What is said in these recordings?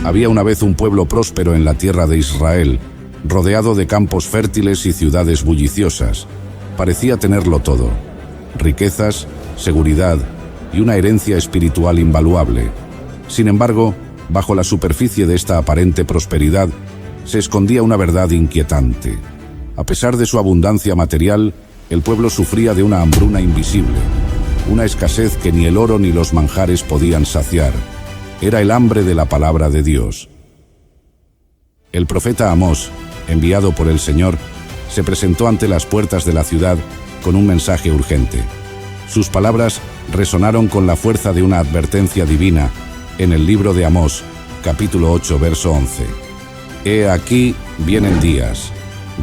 Había una vez un pueblo próspero en la tierra de Israel, rodeado de campos fértiles y ciudades bulliciosas. Parecía tenerlo todo: riquezas, seguridad y una herencia espiritual invaluable. Sin embargo, bajo la superficie de esta aparente prosperidad, se escondía una verdad inquietante. A pesar de su abundancia material, el pueblo sufría de una hambruna invisible, una escasez que ni el oro ni los manjares podían saciar. Era el hambre de la palabra de Dios. El profeta Amós, enviado por el Señor, se presentó ante las puertas de la ciudad con un mensaje urgente. Sus palabras resonaron con la fuerza de una advertencia divina en el libro de Amós, capítulo 8, verso 11. He aquí vienen días,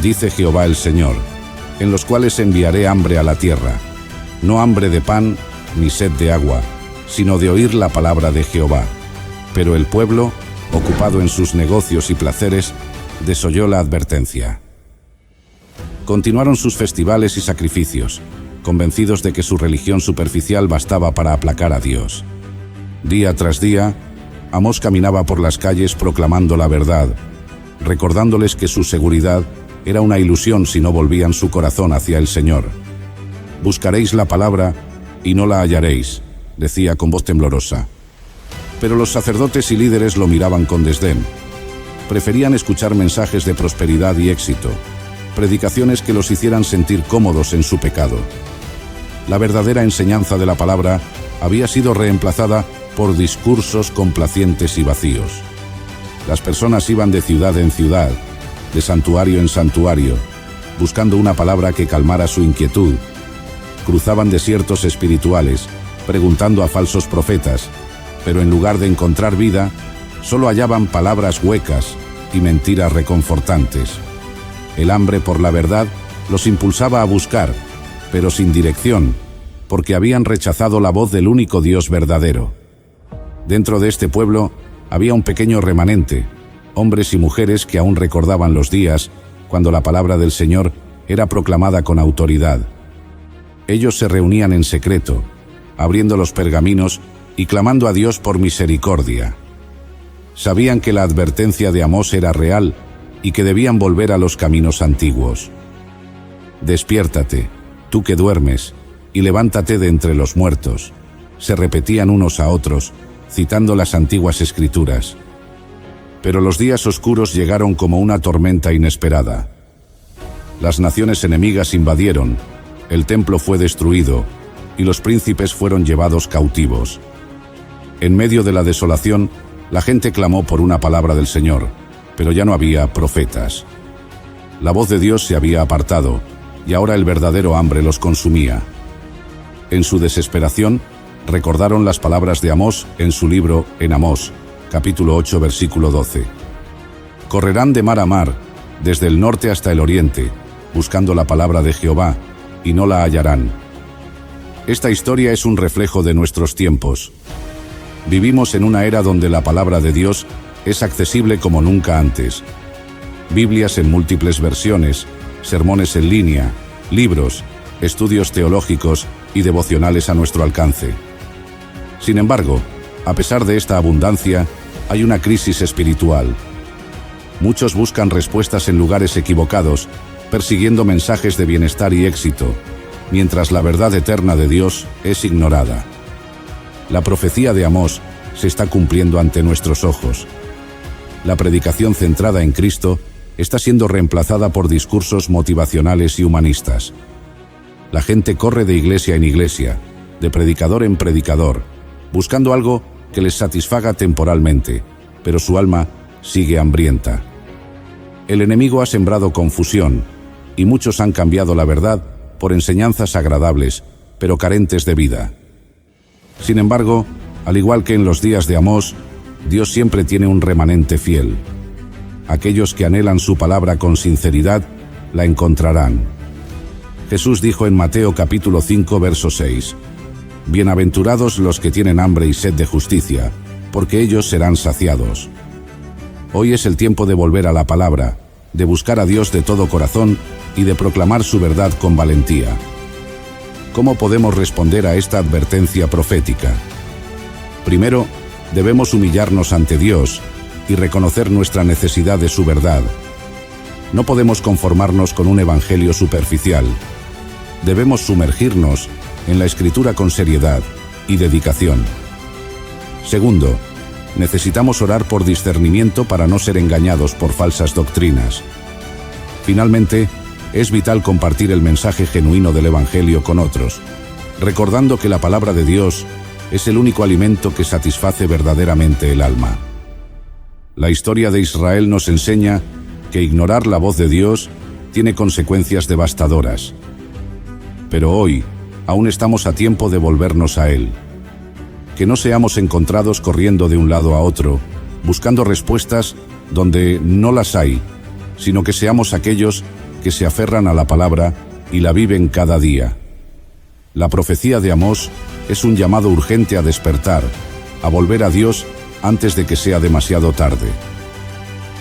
dice Jehová el Señor, en los cuales enviaré hambre a la tierra, no hambre de pan ni sed de agua, sino de oír la palabra de Jehová. Pero el pueblo, ocupado en sus negocios y placeres, desoyó la advertencia. Continuaron sus festivales y sacrificios, convencidos de que su religión superficial bastaba para aplacar a Dios. Día tras día, Amós caminaba por las calles proclamando la verdad, recordándoles que su seguridad era una ilusión si no volvían su corazón hacia el Señor. Buscaréis la palabra y no la hallaréis, decía con voz temblorosa. Pero los sacerdotes y líderes lo miraban con desdén. Preferían escuchar mensajes de prosperidad y éxito, predicaciones que los hicieran sentir cómodos en su pecado. La verdadera enseñanza de la palabra había sido reemplazada por discursos complacientes y vacíos. Las personas iban de ciudad en ciudad, de santuario en santuario, buscando una palabra que calmara su inquietud. Cruzaban desiertos espirituales, preguntando a falsos profetas, pero en lugar de encontrar vida, solo hallaban palabras huecas y mentiras reconfortantes. El hambre por la verdad los impulsaba a buscar, pero sin dirección, porque habían rechazado la voz del único Dios verdadero. Dentro de este pueblo había un pequeño remanente, hombres y mujeres que aún recordaban los días cuando la palabra del Señor era proclamada con autoridad. Ellos se reunían en secreto, abriendo los pergaminos y clamando a Dios por misericordia. Sabían que la advertencia de Amós era real y que debían volver a los caminos antiguos. Despiértate, tú que duermes, y levántate de entre los muertos, se repetían unos a otros, citando las antiguas escrituras. Pero los días oscuros llegaron como una tormenta inesperada. Las naciones enemigas invadieron, el templo fue destruido, y los príncipes fueron llevados cautivos. En medio de la desolación, la gente clamó por una palabra del Señor, pero ya no había profetas. La voz de Dios se había apartado, y ahora el verdadero hambre los consumía. En su desesperación, recordaron las palabras de Amós en su libro En Amós, capítulo 8, versículo 12. Correrán de mar a mar, desde el norte hasta el oriente, buscando la palabra de Jehová, y no la hallarán. Esta historia es un reflejo de nuestros tiempos. Vivimos en una era donde la palabra de Dios es accesible como nunca antes. Biblias en múltiples versiones, sermones en línea, libros, estudios teológicos y devocionales a nuestro alcance. Sin embargo, a pesar de esta abundancia, hay una crisis espiritual. Muchos buscan respuestas en lugares equivocados, persiguiendo mensajes de bienestar y éxito, mientras la verdad eterna de Dios es ignorada. La profecía de Amós se está cumpliendo ante nuestros ojos. La predicación centrada en Cristo está siendo reemplazada por discursos motivacionales y humanistas. La gente corre de iglesia en iglesia, de predicador en predicador, buscando algo que les satisfaga temporalmente, pero su alma sigue hambrienta. El enemigo ha sembrado confusión, y muchos han cambiado la verdad por enseñanzas agradables, pero carentes de vida. Sin embargo, al igual que en los días de Amós, Dios siempre tiene un remanente fiel. Aquellos que anhelan su palabra con sinceridad, la encontrarán. Jesús dijo en Mateo capítulo 5, verso 6, «Bienaventurados los que tienen hambre y sed de justicia, porque ellos serán saciados». Hoy es el tiempo de volver a la palabra, de buscar a Dios de todo corazón y de proclamar su verdad con valentía. ¿Cómo podemos responder a esta advertencia profética? Primero, debemos humillarnos ante Dios y reconocer nuestra necesidad de su verdad. No podemos conformarnos con un evangelio superficial. Debemos sumergirnos en la Escritura con seriedad y dedicación. Segundo, necesitamos orar por discernimiento para no ser engañados por falsas doctrinas. Finalmente, es vital compartir el mensaje genuino del Evangelio con otros, recordando que la palabra de Dios es el único alimento que satisface verdaderamente el alma. La historia de Israel nos enseña que ignorar la voz de Dios tiene consecuencias devastadoras. Pero hoy, aún estamos a tiempo de volvernos a Él. Que no seamos encontrados corriendo de un lado a otro, buscando respuestas donde no las hay, sino que seamos aquellos que se aferran a la palabra y la viven cada día. La profecía de Amós es un llamado urgente a despertar, a volver a Dios antes de que sea demasiado tarde.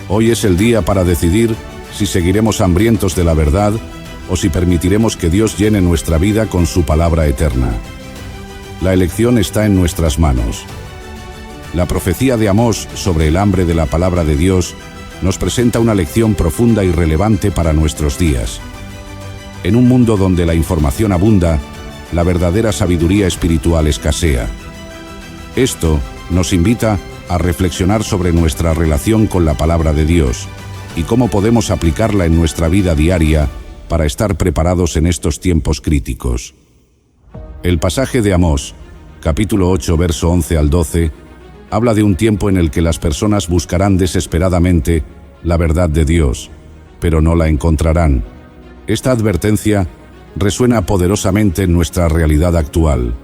Hoy es el día para decidir si seguiremos hambrientos de la verdad o si permitiremos que Dios llene nuestra vida con su palabra eterna. La elección está en nuestras manos. La profecía de Amós sobre el hambre de la palabra de Dios nos presenta una lección profunda y relevante para nuestros días. En un mundo donde la información abunda, la verdadera sabiduría espiritual escasea. Esto nos invita a reflexionar sobre nuestra relación con la palabra de Dios y cómo podemos aplicarla en nuestra vida diaria para estar preparados en estos tiempos críticos. El pasaje de Amós, capítulo 8, verso 11 al 12, habla de un tiempo en el que las personas buscarán desesperadamente la verdad de Dios, pero no la encontrarán. Esta advertencia resuena poderosamente en nuestra realidad actual,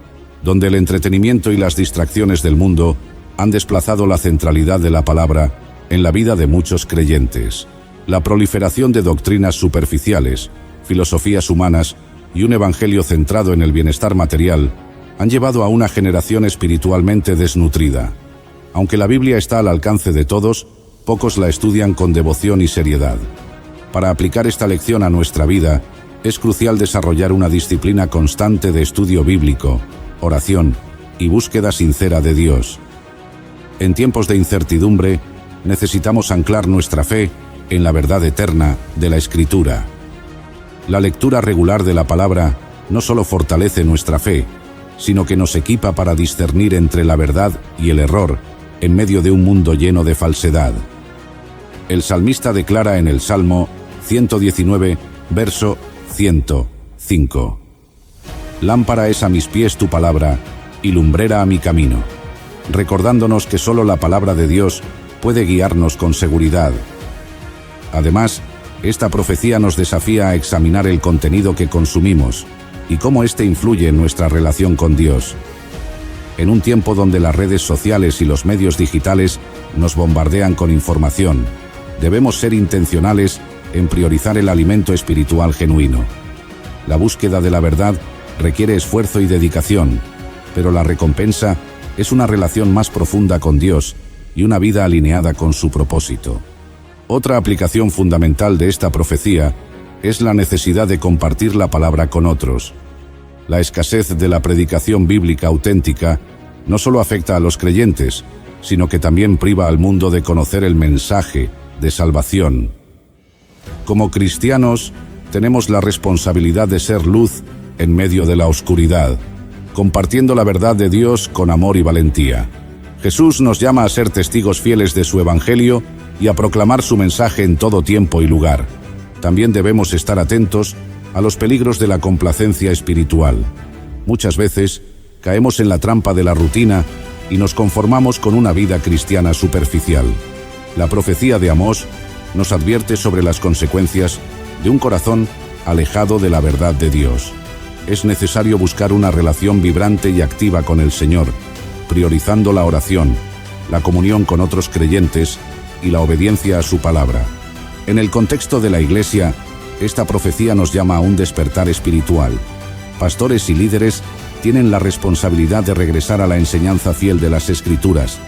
donde el entretenimiento y las distracciones del mundo han desplazado la centralidad de la palabra en la vida de muchos creyentes. La proliferación de doctrinas superficiales, filosofías humanas y un evangelio centrado en el bienestar material han llevado a una generación espiritualmente desnutrida. Aunque la Biblia está al alcance de todos, pocos la estudian con devoción y seriedad. Para aplicar esta lección a nuestra vida, es crucial desarrollar una disciplina constante de estudio bíblico, oración y búsqueda sincera de Dios. En tiempos de incertidumbre, necesitamos anclar nuestra fe en la verdad eterna de la Escritura. La lectura regular de la palabra no solo fortalece nuestra fe, sino que nos equipa para discernir entre la verdad y el error en medio de un mundo lleno de falsedad. El salmista declara en el Salmo 119, verso 105: Lámpara es a mis pies tu palabra y lumbrera a mi camino, recordándonos que solo la palabra de Dios puede guiarnos con seguridad. Además, esta profecía nos desafía a examinar el contenido que consumimos y cómo éste influye en nuestra relación con Dios. En un tiempo donde las redes sociales y los medios digitales nos bombardean con información, debemos ser intencionales en priorizar el alimento espiritual genuino. La búsqueda de la verdad requiere esfuerzo y dedicación, pero la recompensa es una relación más profunda con Dios y una vida alineada con su propósito. Otra aplicación fundamental de esta profecía es la necesidad de compartir la palabra con otros. La escasez de la predicación bíblica auténtica no solo afecta a los creyentes, sino que también priva al mundo de conocer el mensaje de salvación. Como cristianos, tenemos la responsabilidad de ser luz en medio de la oscuridad, compartiendo la verdad de Dios con amor y valentía. Jesús nos llama a ser testigos fieles de su evangelio y a proclamar su mensaje en todo tiempo y lugar. También debemos estar atentos a los peligros de la complacencia espiritual. Muchas veces caemos en la trampa de la rutina y nos conformamos con una vida cristiana superficial. La profecía de Amós nos advierte sobre las consecuencias de un corazón alejado de la verdad de Dios. Es necesario buscar una relación vibrante y activa con el Señor, priorizando la oración, la comunión con otros creyentes y la obediencia a su palabra. En el contexto de la Iglesia, esta profecía nos llama a un despertar espiritual. Pastores y líderes tienen la responsabilidad de regresar a la enseñanza fiel de las Escrituras,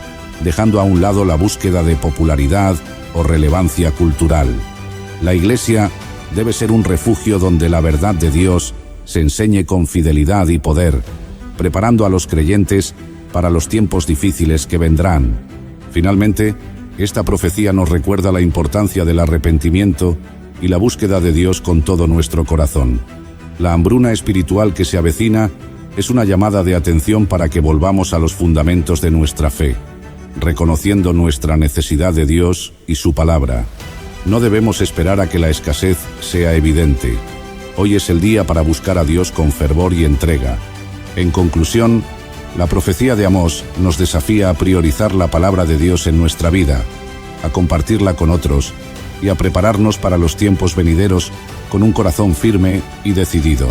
dejando a un lado la búsqueda de popularidad o relevancia cultural. La Iglesia debe ser un refugio donde la verdad de Dios se enseñe con fidelidad y poder, preparando a los creyentes para los tiempos difíciles que vendrán. Finalmente, Esta profecía nos recuerda la importancia del arrepentimiento y la búsqueda de Dios con todo nuestro corazón. La hambruna espiritual que se avecina es una llamada de atención para que volvamos a los fundamentos de nuestra fe, reconociendo nuestra necesidad de Dios y su palabra. No debemos esperar a que la escasez sea evidente. Hoy es el día para buscar a Dios con fervor y entrega. En conclusión, la profecía de Amós nos desafía a priorizar la palabra de Dios en nuestra vida, a compartirla con otros y a prepararnos para los tiempos venideros con un corazón firme y decidido.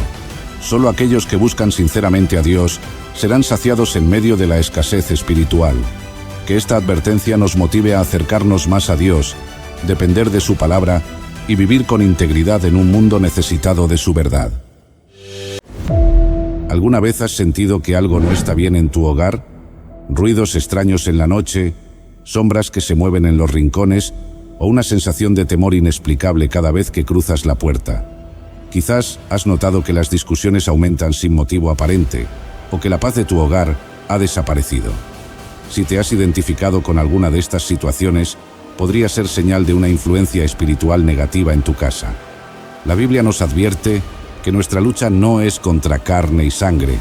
Solo aquellos que buscan sinceramente a Dios serán saciados en medio de la escasez espiritual. Que esta advertencia nos motive a acercarnos más a Dios, depender de su palabra y vivir con integridad en un mundo necesitado de su verdad. ¿Alguna vez has sentido que algo no está bien en tu hogar? Ruidos extraños en la noche, sombras que se mueven en los rincones o una sensación de temor inexplicable cada vez que cruzas la puerta. Quizás has notado que las discusiones aumentan sin motivo aparente o que la paz de tu hogar ha desaparecido. Si te has identificado con alguna de estas situaciones, podría ser señal de una influencia espiritual negativa en tu casa. La Biblia nos advierte que nuestra lucha no es contra carne y sangre,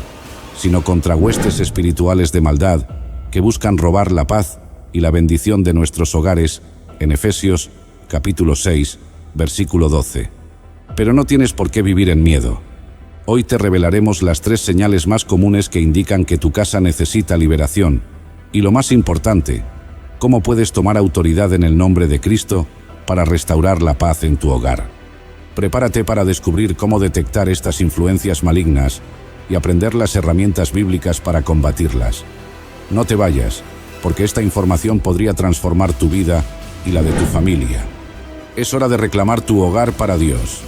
sino contra huestes espirituales de maldad que buscan robar la paz y la bendición de nuestros hogares, en Efesios capítulo 6, versículo 12. Pero no tienes por qué vivir en miedo. Hoy te revelaremos las 3 señales más comunes que indican que tu casa necesita liberación, y lo más importante, cómo puedes tomar autoridad en el nombre de Cristo para restaurar la paz en tu hogar. Prepárate para descubrir cómo detectar estas influencias malignas y aprender las herramientas bíblicas para combatirlas. No te vayas, porque esta información podría transformar tu vida y la de tu familia. Es hora de reclamar tu hogar para Dios.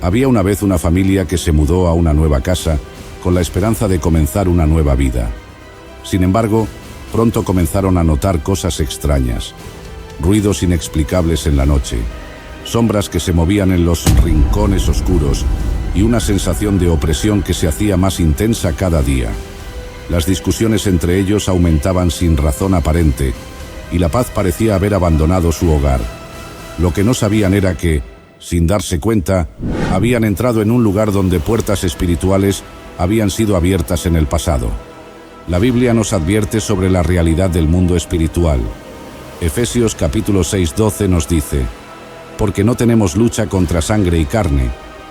Había una vez una familia que se mudó a una nueva casa con la esperanza de comenzar una nueva vida. Sin embargo, pronto comenzaron a notar cosas extrañas, ruidos inexplicables en la noche, sombras que se movían en los rincones oscuros y una sensación de opresión que se hacía más intensa cada día. Las discusiones entre ellos aumentaban sin razón aparente y la paz parecía haber abandonado su hogar. Lo que no sabían era que, sin darse cuenta, habían entrado en un lugar donde puertas espirituales habían sido abiertas en el pasado. La Biblia nos advierte sobre la realidad del mundo espiritual. Efesios capítulo 6:12 nos dice: porque no tenemos lucha contra sangre y carne,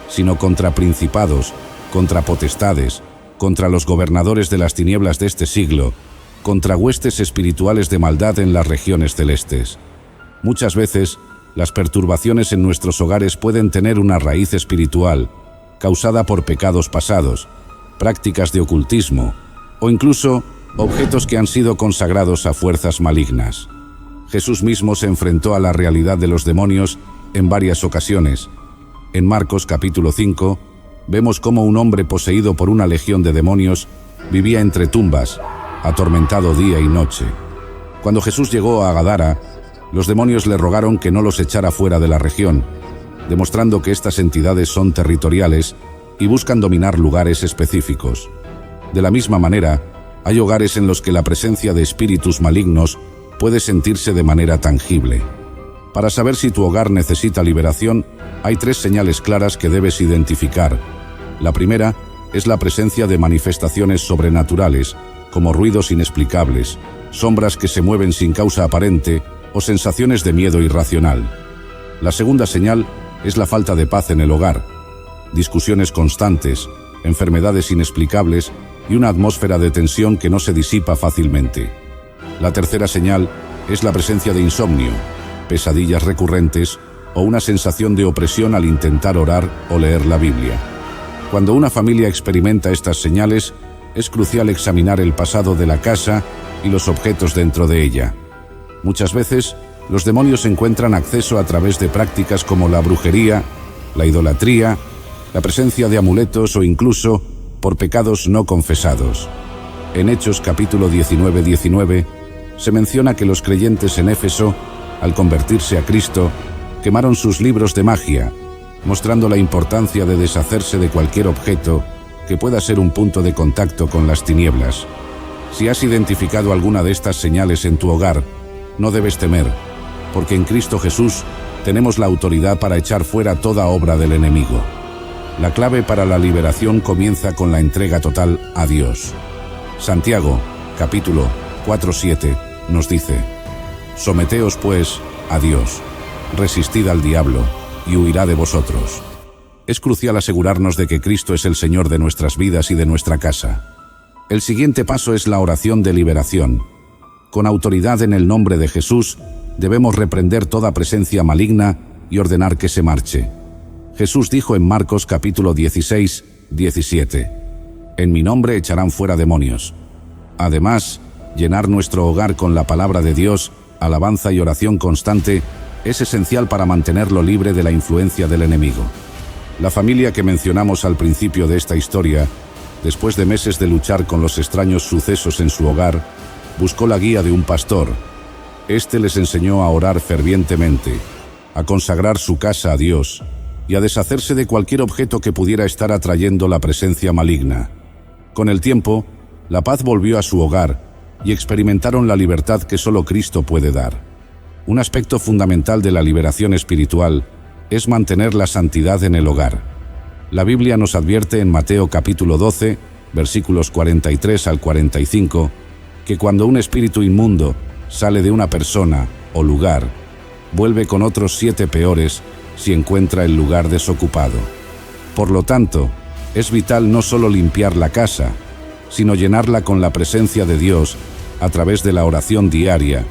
sino contra principados, contra potestades, contra los gobernadores de las tinieblas de este siglo, contra huestes espirituales de maldad en las regiones celestes. Muchas veces, las perturbaciones en nuestros hogares pueden tener una raíz espiritual, causada por pecados pasados, prácticas de ocultismo, o incluso objetos que han sido consagrados a fuerzas malignas. Jesús mismo se enfrentó a la realidad de los demonios en varias ocasiones. En Marcos capítulo 5, vemos cómo un hombre poseído por una legión de demonios vivía entre tumbas, atormentado día y noche. Cuando Jesús llegó a Gadara, los demonios le rogaron que no los echara fuera de la región, demostrando que estas entidades son territoriales y buscan dominar lugares específicos. De la misma manera, hay hogares en los que la presencia de espíritus malignos puede sentirse de manera tangible. Para saber si tu hogar necesita liberación, hay 3 señales claras que debes identificar. La primera es la presencia de manifestaciones sobrenaturales, como ruidos inexplicables, sombras que se mueven sin causa aparente o sensaciones de miedo irracional. La segunda señal es la falta de paz en el hogar, discusiones constantes, enfermedades inexplicables y una atmósfera de tensión que no se disipa fácilmente. La tercera señal es la presencia de insomnio, pesadillas recurrentes o una sensación de opresión al intentar orar o leer la Biblia. Cuando una familia experimenta estas señales, es crucial examinar el pasado de la casa y los objetos dentro de ella. Muchas veces, los demonios encuentran acceso a través de prácticas como la brujería, la idolatría, la presencia de amuletos o incluso por pecados no confesados. En Hechos capítulo 19 se menciona que los creyentes en Éfeso, al convertirse a Cristo, quemaron sus libros de magia, mostrando la importancia de deshacerse de cualquier objeto que pueda ser un punto de contacto con las tinieblas. Si has identificado alguna de estas señales en tu hogar, no debes temer, porque en Cristo Jesús tenemos la autoridad para echar fuera toda obra del enemigo. La clave para la liberación comienza con la entrega total a Dios. Santiago, capítulo 4:7, nos dice: «Someteos, pues, a Dios, resistid al diablo, y huirá de vosotros». Es crucial asegurarnos de que Cristo es el Señor de nuestras vidas y de nuestra casa. El siguiente paso es la oración de liberación. Con autoridad en el nombre de Jesús, debemos reprender toda presencia maligna y ordenar que se marche. Jesús dijo en Marcos capítulo 16:17: «En mi nombre echarán fuera demonios». Además, llenar nuestro hogar con la palabra de Dios, alabanza y oración constante es esencial para mantenerlo libre de la influencia del enemigo. La familia que mencionamos al principio de esta historia, después de meses de luchar con los extraños sucesos en su hogar, buscó la guía de un pastor. Este les enseñó a orar fervientemente, a consagrar su casa a Dios y a deshacerse de cualquier objeto que pudiera estar atrayendo la presencia maligna. Con el tiempo, la paz volvió a su hogar y experimentaron la libertad que solo Cristo puede dar. Un aspecto fundamental de la liberación espiritual es mantener la santidad en el hogar. La Biblia nos advierte en Mateo capítulo 12, versículos 43 al 45, que cuando un espíritu inmundo sale de una persona o lugar, vuelve con otros 7 peores si encuentra el lugar desocupado. Por lo tanto, es vital no solo limpiar la casa, sino llenarla con la presencia de Dios a través de la oración diaria,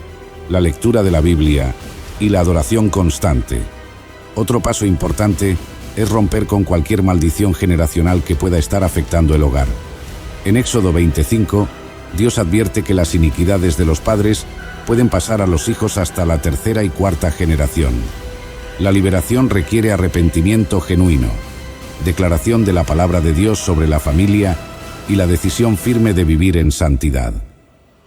la lectura de la Biblia y la adoración constante. Otro paso importante es romper con cualquier maldición generacional que pueda estar afectando el hogar. En Éxodo 25, Dios advierte que las iniquidades de los padres pueden pasar a los hijos hasta la 3ª y 4ª generación. La liberación requiere arrepentimiento genuino, declaración de la palabra de Dios sobre la familia y la decisión firme de vivir en santidad.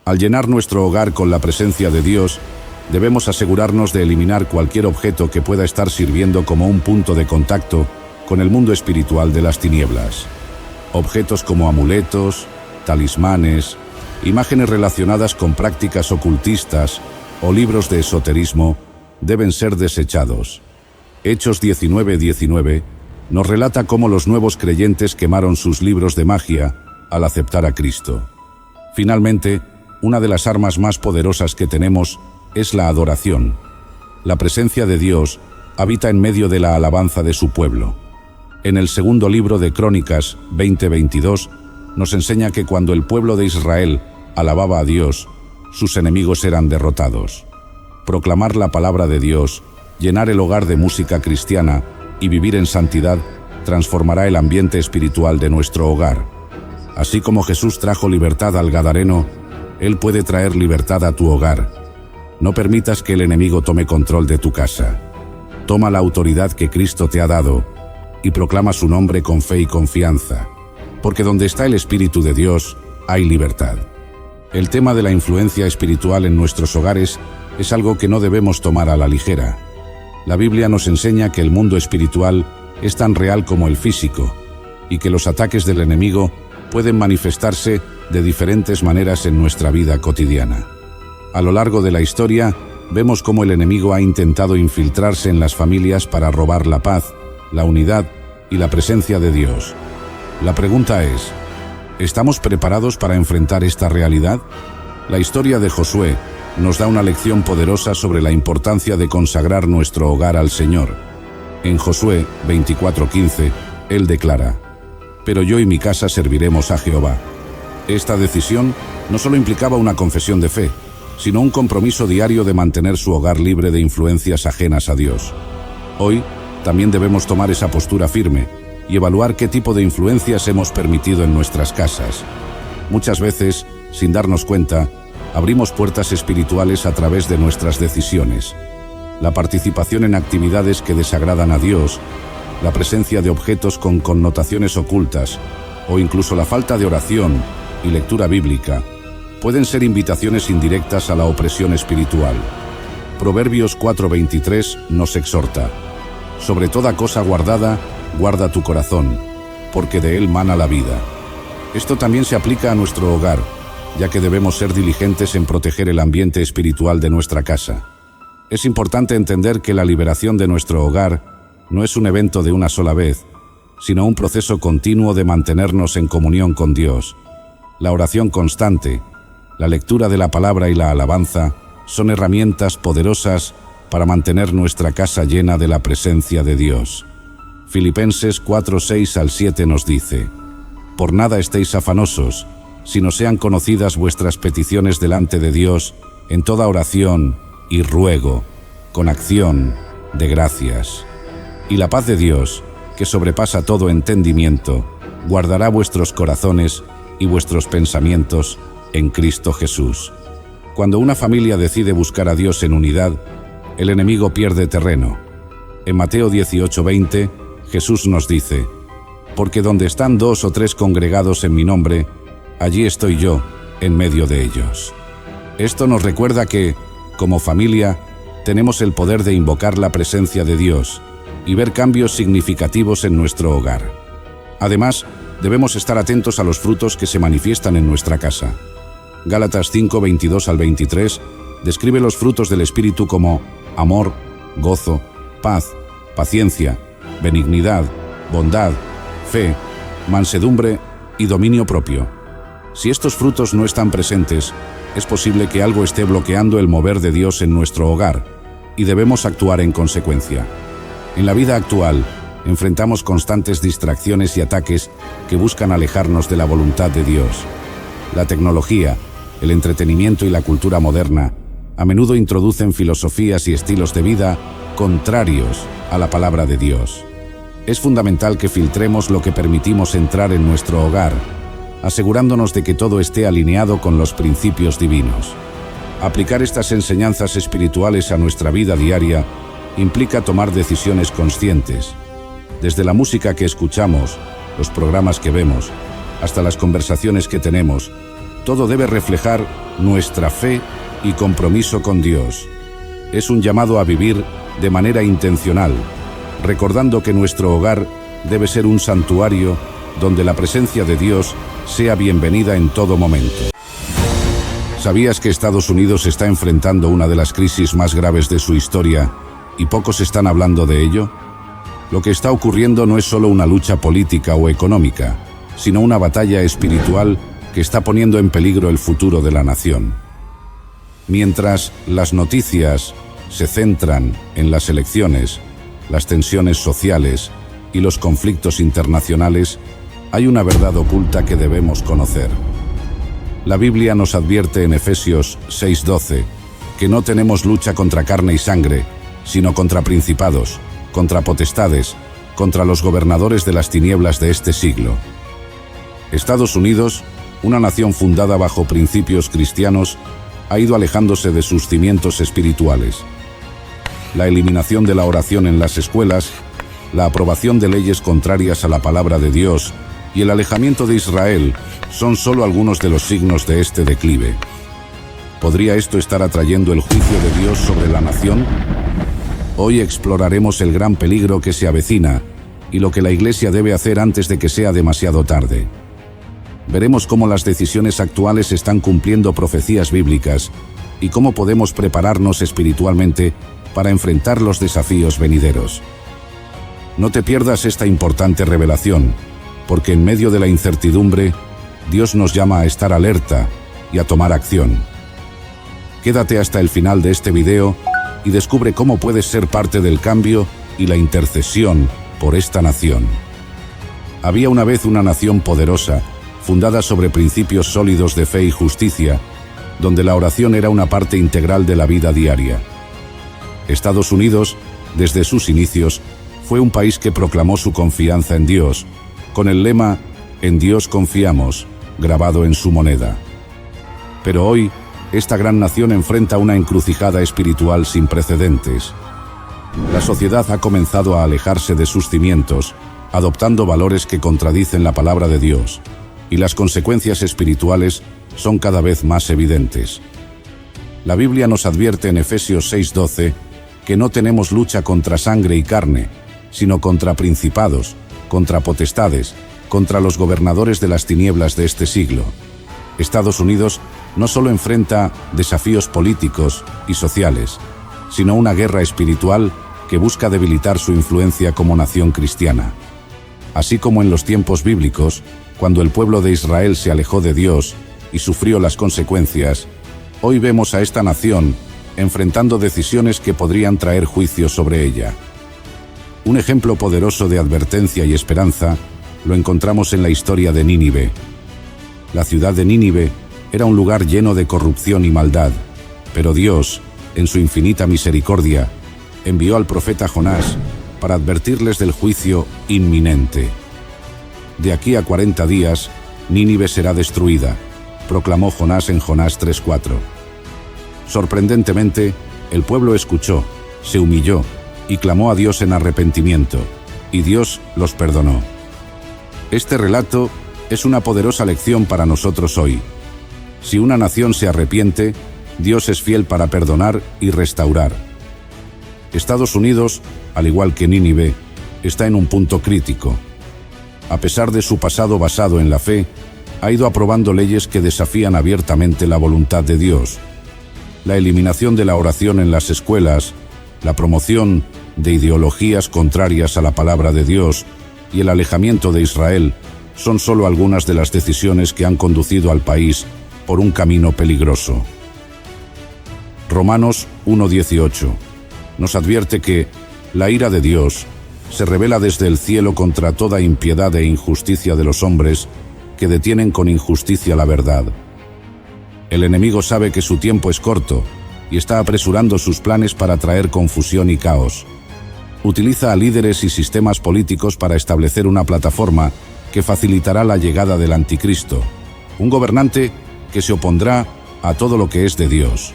Al llenar nuestro hogar con la presencia de Dios, debemos asegurarnos de eliminar cualquier objeto que pueda estar sirviendo como un punto de contacto con el mundo espiritual de las tinieblas. Objetos como amuletos, talismanes, imágenes relacionadas con prácticas ocultistas o libros de esoterismo deben ser desechados. Hechos 19:19 nos relata cómo los nuevos creyentes quemaron sus libros de magia al aceptar a Cristo. Finalmente, una de las armas más poderosas que tenemos es la adoración. La presencia de Dios habita en medio de la alabanza de su pueblo. En el segundo libro de Crónicas 20:22 nos enseña que cuando el pueblo de Israel alababa a Dios, sus enemigos eran derrotados. Proclamar la palabra de Dios, llenar el hogar de música cristiana y vivir en santidad transformará el ambiente espiritual de nuestro hogar. Así como Jesús trajo libertad al Gadareno, Él puede traer libertad a tu hogar. No permitas que el enemigo tome control de tu casa. Toma la autoridad que Cristo te ha dado y proclama su nombre con fe y confianza, porque donde está el Espíritu de Dios, hay libertad. El tema de la influencia espiritual en nuestros hogares es algo que no debemos tomar a la ligera. La Biblia nos enseña que el mundo espiritual es tan real como el físico y que los ataques del enemigo pueden manifestarse de diferentes maneras en nuestra vida cotidiana. A lo largo de la historia, vemos cómo el enemigo ha intentado infiltrarse en las familias para robar la paz, la unidad y la presencia de Dios. La pregunta es, ¿estamos preparados para enfrentar esta realidad? La historia de Josué nos da una lección poderosa sobre la importancia de consagrar nuestro hogar al Señor. En Josué 24:15, él declara: «Pero yo y mi casa serviremos a Jehová». Esta decisión no solo implicaba una confesión de fe, sino un compromiso diario de mantener su hogar libre de influencias ajenas a Dios. Hoy, también debemos tomar esa postura firme y evaluar qué tipo de influencias hemos permitido en nuestras casas. Muchas veces, sin darnos cuenta, abrimos puertas espirituales a través de nuestras decisiones. La participación en actividades que desagradan a Dios, la presencia de objetos con connotaciones ocultas o incluso la falta de oración y lectura bíblica pueden ser invitaciones indirectas a la opresión espiritual. Proverbios 4:23 nos exhorta: «Sobre toda cosa guardada, guarda tu corazón, porque de él mana la vida». Esto también se aplica a nuestro hogar, ya que debemos ser diligentes en proteger el ambiente espiritual de nuestra casa. Es importante entender que la liberación de nuestro hogar no es un evento de una sola vez, sino un proceso continuo de mantenernos en comunión con Dios. La oración constante, la lectura de la palabra y la alabanza son herramientas poderosas para mantener nuestra casa llena de la presencia de Dios. Filipenses 4:6-7 nos dice: Por nada estéis afanosos, sino sean conocidas vuestras peticiones delante de Dios en toda oración y ruego, con acción de gracias. Y la paz de Dios, que sobrepasa todo entendimiento, guardará vuestros corazones y vuestros pensamientos en Cristo Jesús. Cuando una familia decide buscar a Dios en unidad, el enemigo pierde terreno. En Mateo 18:20, Jesús nos dice: Porque donde están 2 o 3 congregados en mi nombre, allí estoy yo, en medio de ellos. Esto nos recuerda que, como familia, tenemos el poder de invocar la presencia de Dios y ver cambios significativos en nuestro hogar. Además, debemos estar atentos a los frutos que se manifiestan en nuestra casa. Gálatas 5:22-23 describe los frutos del Espíritu como amor, gozo, paz, paciencia, benignidad, bondad, fe, mansedumbre y dominio propio. Si estos frutos no están presentes, es posible que algo esté bloqueando el mover de Dios en nuestro hogar, y debemos actuar en consecuencia. En la vida actual, enfrentamos constantes distracciones y ataques que buscan alejarnos de la voluntad de Dios. La tecnología, el entretenimiento y la cultura moderna a menudo introducen filosofías y estilos de vida contrarios a la palabra de Dios. Es fundamental que filtremos lo que permitimos entrar en nuestro hogar, asegurándonos de que todo esté alineado con los principios divinos. Aplicar estas enseñanzas espirituales a nuestra vida diaria implica tomar decisiones conscientes. Desde la música que escuchamos, los programas que vemos, hasta las conversaciones que tenemos, todo debe reflejar nuestra fe y compromiso con Dios. Es un llamado a vivir de manera intencional, recordando que nuestro hogar debe ser un santuario donde la presencia de Dios sea bienvenida en todo momento. ¿Sabías que Estados Unidos está enfrentando una de las crisis más graves de su historia y pocos están hablando de ello? Lo que está ocurriendo no es solo una lucha política o económica, sino una batalla espiritual que está poniendo en peligro el futuro de la nación. Mientras las noticias se centran en las elecciones, las tensiones sociales y los conflictos internacionales, hay una verdad oculta que debemos conocer. La Biblia nos advierte en Efesios 6:12 que no tenemos lucha contra carne y sangre, sino contra principados, contra potestades, contra los gobernadores de las tinieblas de este siglo. Estados Unidos, una nación fundada bajo principios cristianos, ha ido alejándose de sus cimientos espirituales. La eliminación de la oración en las escuelas, la aprobación de leyes contrarias a la palabra de Dios y el alejamiento de Israel son solo algunos de los signos de este declive. ¿Podría esto estar atrayendo el juicio de Dios sobre la nación? Hoy exploraremos el gran peligro que se avecina y lo que la Iglesia debe hacer antes de que sea demasiado tarde. Veremos cómo las decisiones actuales están cumpliendo profecías bíblicas y cómo podemos prepararnos espiritualmente para enfrentar los desafíos venideros. No te pierdas esta importante revelación, porque en medio de la incertidumbre, Dios nos llama a estar alerta y a tomar acción. Quédate hasta el final de este video y descubre cómo puedes ser parte del cambio y la intercesión por esta nación. Había una vez una nación poderosa, fundada sobre principios sólidos de fe y justicia, donde la oración era una parte integral de la vida diaria. Estados Unidos, desde sus inicios, fue un país que proclamó su confianza en Dios, con el lema «En Dios confiamos», grabado en su moneda. Pero hoy, esta gran nación enfrenta una encrucijada espiritual sin precedentes. La sociedad ha comenzado a alejarse de sus cimientos, adoptando valores que contradicen la palabra de Dios, y las consecuencias espirituales son cada vez más evidentes. La Biblia nos advierte en Efesios 6:12 que no tenemos lucha contra sangre y carne, sino contra principados, contra potestades, contra los gobernadores de las tinieblas de este siglo. Estados Unidos no solo enfrenta desafíos políticos y sociales, sino una guerra espiritual que busca debilitar su influencia como nación cristiana. Así como en los tiempos bíblicos, cuando el pueblo de Israel se alejó de Dios y sufrió las consecuencias, hoy vemos a esta nación enfrentando decisiones que podrían traer juicio sobre ella. Un ejemplo poderoso de advertencia y esperanza lo encontramos en la historia de Nínive. La ciudad de Nínive era un lugar lleno de corrupción y maldad, pero Dios, en su infinita misericordia, envió al profeta Jonás para advertirles del juicio inminente. De aquí a 40 días, Nínive será destruida, proclamó Jonás en Jonás 3:4. Sorprendentemente, el pueblo escuchó, se humilló y clamó a Dios en arrepentimiento, y Dios los perdonó. Este relato es una poderosa lección para nosotros hoy. Si una nación se arrepiente, Dios es fiel para perdonar y restaurar. Estados Unidos, al igual que Nínive, está en un punto crítico. A pesar de su pasado basado en la fe, ha ido aprobando leyes que desafían abiertamente la voluntad de Dios. La eliminación de la oración en las escuelas, la promoción de ideologías contrarias a la palabra de Dios y el alejamiento de Israel son solo algunas de las decisiones que han conducido al país por un camino peligroso. Romanos 1:18 nos advierte que la ira de Dios se revela desde el cielo contra toda impiedad e injusticia de los hombres que detienen con injusticia la verdad. El enemigo sabe que su tiempo es corto y está apresurando sus planes para traer confusión y caos. Utiliza a líderes y sistemas políticos para establecer una plataforma que facilitará la llegada del anticristo, un gobernante que se opondrá a todo lo que es de Dios.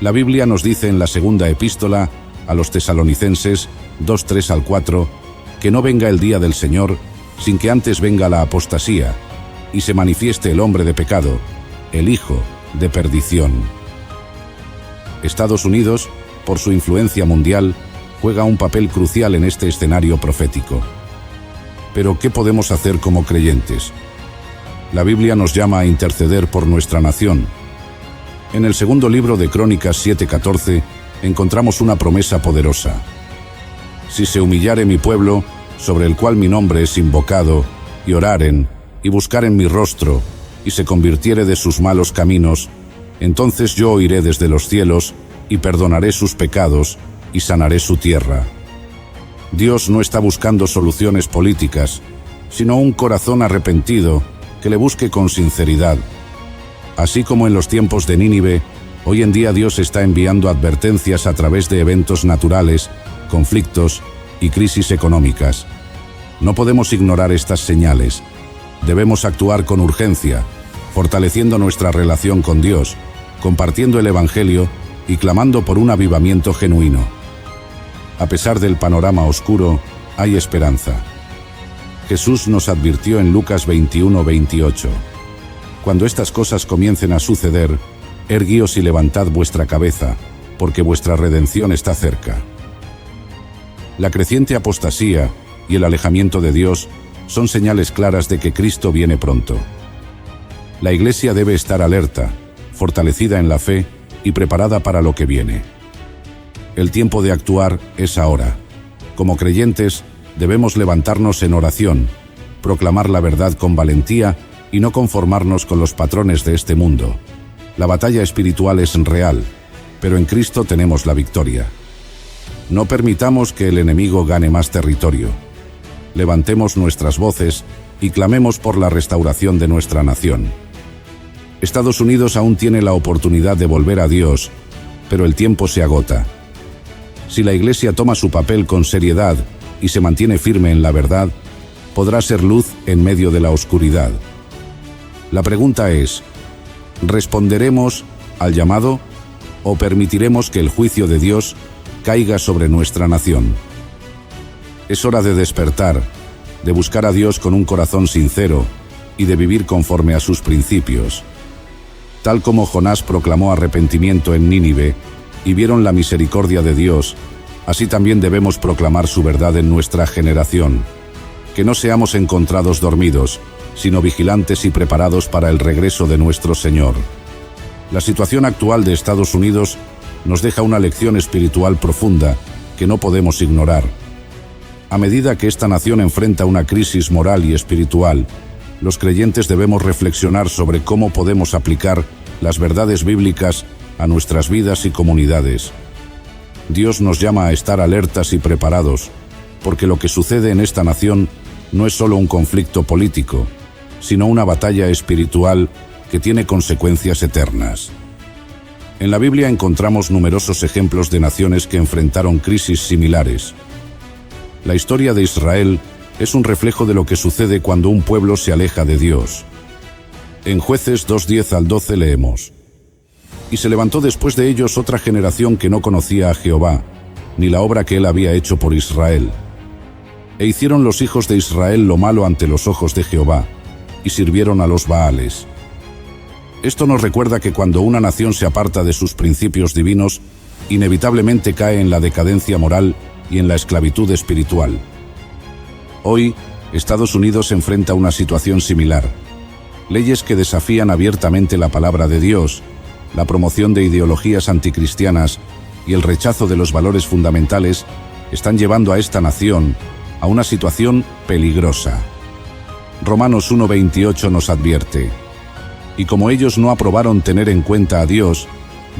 La Biblia nos dice en la segunda epístola a los tesalonicenses 2:3-4 que no venga el día del Señor sin que antes venga la apostasía y se manifieste el hombre de pecado, el hijo de perdición. Estados Unidos, por su influencia mundial, juega un papel crucial en este escenario profético. Pero, ¿qué podemos hacer como creyentes? La Biblia nos llama a interceder por nuestra nación. En el segundo libro de Crónicas 7:14 encontramos una promesa poderosa. Si se humillare mi pueblo, sobre el cual mi nombre es invocado, y oraren, y buscaren mi rostro, y se convirtiere de sus malos caminos, entonces yo oiré desde los cielos, y perdonaré sus pecados, y sanaré su tierra. Dios no está buscando soluciones políticas, sino un corazón arrepentido que le busque con sinceridad. Así como en los tiempos de Nínive, hoy en día Dios está enviando advertencias a través de eventos naturales, conflictos y crisis económicas. No podemos ignorar estas señales. Debemos actuar con urgencia, fortaleciendo nuestra relación con Dios, compartiendo el Evangelio y clamando por un avivamiento genuino. A pesar del panorama oscuro, hay esperanza. Jesús nos advirtió en Lucas 21:28. Cuando estas cosas comiencen a suceder, erguíos y levantad vuestra cabeza, porque vuestra redención está cerca. La creciente apostasía y el alejamiento de Dios son señales claras de que Cristo viene pronto. La Iglesia debe estar alerta, fortalecida en la fe y preparada para lo que viene. El tiempo de actuar es ahora. Como creyentes, debemos levantarnos en oración, proclamar la verdad con valentía y no conformarnos con los patrones de este mundo. La batalla espiritual es real, pero en Cristo tenemos la victoria. No permitamos que el enemigo gane más territorio. Levantemos nuestras voces y clamemos por la restauración de nuestra nación. Estados Unidos aún tiene la oportunidad de volver a Dios, pero el tiempo se agota. Si la Iglesia toma su papel con seriedad y se mantiene firme en la verdad, podrá ser luz en medio de la oscuridad. La pregunta es, ¿responderemos al llamado o permitiremos que el juicio de Dios caiga sobre nuestra nación? Es hora de despertar, de buscar a Dios con un corazón sincero y de vivir conforme a sus principios. Tal como Jonás proclamó arrepentimiento en Nínive y vieron la misericordia de Dios, así también debemos proclamar su verdad en nuestra generación. Que no seamos encontrados dormidos, sino vigilantes y preparados para el regreso de nuestro Señor. La situación actual de Estados Unidos nos deja una lección espiritual profunda que no podemos ignorar. A medida que esta nación enfrenta una crisis moral y espiritual, los creyentes debemos reflexionar sobre cómo podemos aplicar las verdades bíblicas a nuestras vidas y comunidades. Dios nos llama a estar alertas y preparados, porque lo que sucede en esta nación no es solo un conflicto político, sino una batalla espiritual que tiene consecuencias eternas. En la Biblia encontramos numerosos ejemplos de naciones que enfrentaron crisis similares. La historia de Israel es un reflejo de lo que sucede cuando un pueblo se aleja de Dios. En Jueces 2:10 al 12 leemos: «Y se levantó después de ellos otra generación que no conocía a Jehová, ni la obra que él había hecho por Israel. E hicieron los hijos de Israel lo malo ante los ojos de Jehová, y sirvieron a los Baales». Esto nos recuerda que cuando una nación se aparta de sus principios divinos, inevitablemente cae en la decadencia moral y en la esclavitud espiritual. Hoy, Estados Unidos enfrenta una situación similar. Leyes que desafían abiertamente la palabra de Dios, la promoción de ideologías anticristianas y el rechazo de los valores fundamentales están llevando a esta nación a una situación peligrosa. Romanos 1:28 nos advierte: «Y como ellos no aprobaron tener en cuenta a Dios,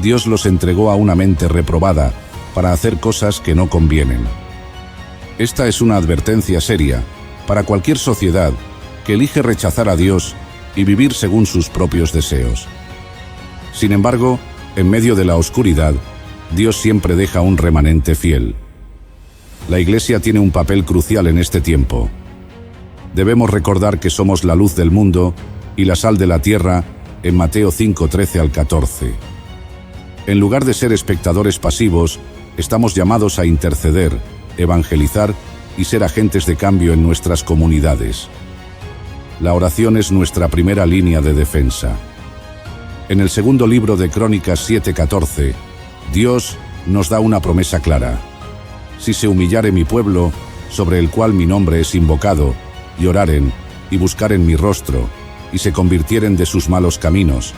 Dios los entregó a una mente reprobada para hacer cosas que no convienen». Esta es una advertencia seria para cualquier sociedad que elige rechazar a Dios y vivir según sus propios deseos. Sin embargo, en medio de la oscuridad, Dios siempre deja un remanente fiel. La Iglesia tiene un papel crucial en este tiempo. Debemos recordar que somos la luz del mundo y la sal de la tierra en Mateo 5:13 al 14. En lugar de ser espectadores pasivos, estamos llamados a interceder, evangelizar y ser agentes de cambio en nuestras comunidades. La oración es nuestra primera línea de defensa. En el segundo libro de Crónicas 7:14, Dios nos da una promesa clara: «Si se humillare mi pueblo, sobre el cual mi nombre es invocado, y oraren, y buscaren mi rostro, y se convirtieren de sus malos caminos,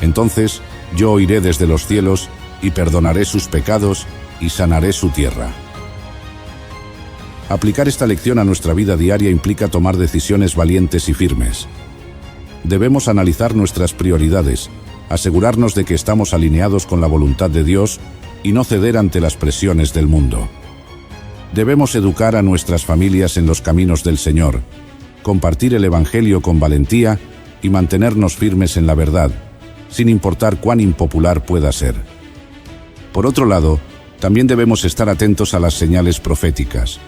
entonces yo oiré desde los cielos, y perdonaré sus pecados, y sanaré su tierra». Aplicar esta lección a nuestra vida diaria implica tomar decisiones valientes y firmes. Debemos analizar nuestras prioridades, asegurarnos de que estamos alineados con la voluntad de Dios y no ceder ante las presiones del mundo. Debemos educar a nuestras familias en los caminos del Señor, compartir el Evangelio con valentía y mantenernos firmes en la verdad, sin importar cuán impopular pueda ser. Por otro lado, también debemos estar atentos a las señales proféticas.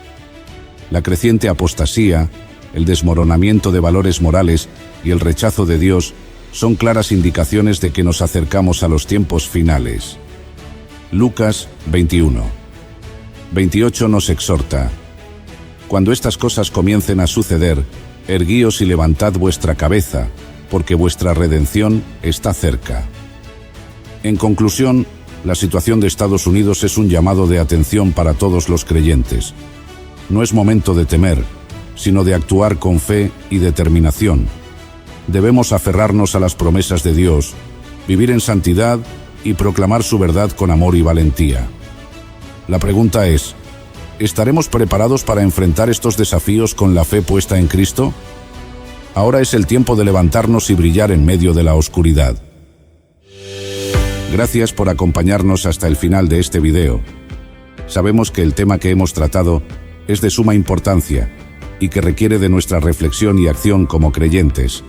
La creciente apostasía, el desmoronamiento de valores morales y el rechazo de Dios son claras indicaciones de que nos acercamos a los tiempos finales. Lucas 21:28 nos exhorta: «Cuando estas cosas comiencen a suceder, erguíos y levantad vuestra cabeza, porque vuestra redención está cerca». En conclusión, la situación de Estados Unidos es un llamado de atención para todos los creyentes. No es momento de temer, sino de actuar con fe y determinación. Debemos aferrarnos a las promesas de Dios, vivir en santidad y proclamar su verdad con amor y valentía. La pregunta es: ¿estaremos preparados para enfrentar estos desafíos con la fe puesta en Cristo? Ahora es el tiempo de levantarnos y brillar en medio de la oscuridad. Gracias por acompañarnos hasta el final de este video. Sabemos que el tema que hemos tratado es de suma importancia y que requiere de nuestra reflexión y acción como creyentes.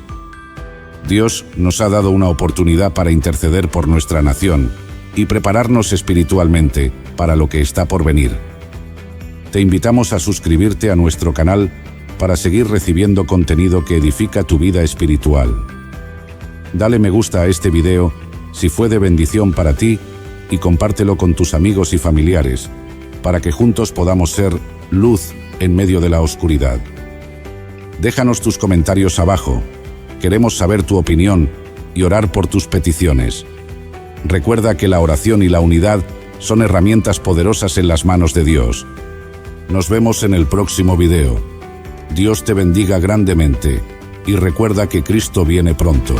Dios nos ha dado una oportunidad para interceder por nuestra nación y prepararnos espiritualmente para lo que está por venir. Te invitamos a suscribirte a nuestro canal para seguir recibiendo contenido que edifica tu vida espiritual. Dale me gusta a este video si fue de bendición para ti y compártelo con tus amigos y familiares, para que juntos podamos ser luz en medio de la oscuridad. Déjanos tus comentarios abajo. Queremos saber tu opinión y orar por tus peticiones. Recuerda que la oración y la unidad son herramientas poderosas en las manos de Dios. Nos vemos en el próximo video. Dios te bendiga grandemente y recuerda que Cristo viene pronto.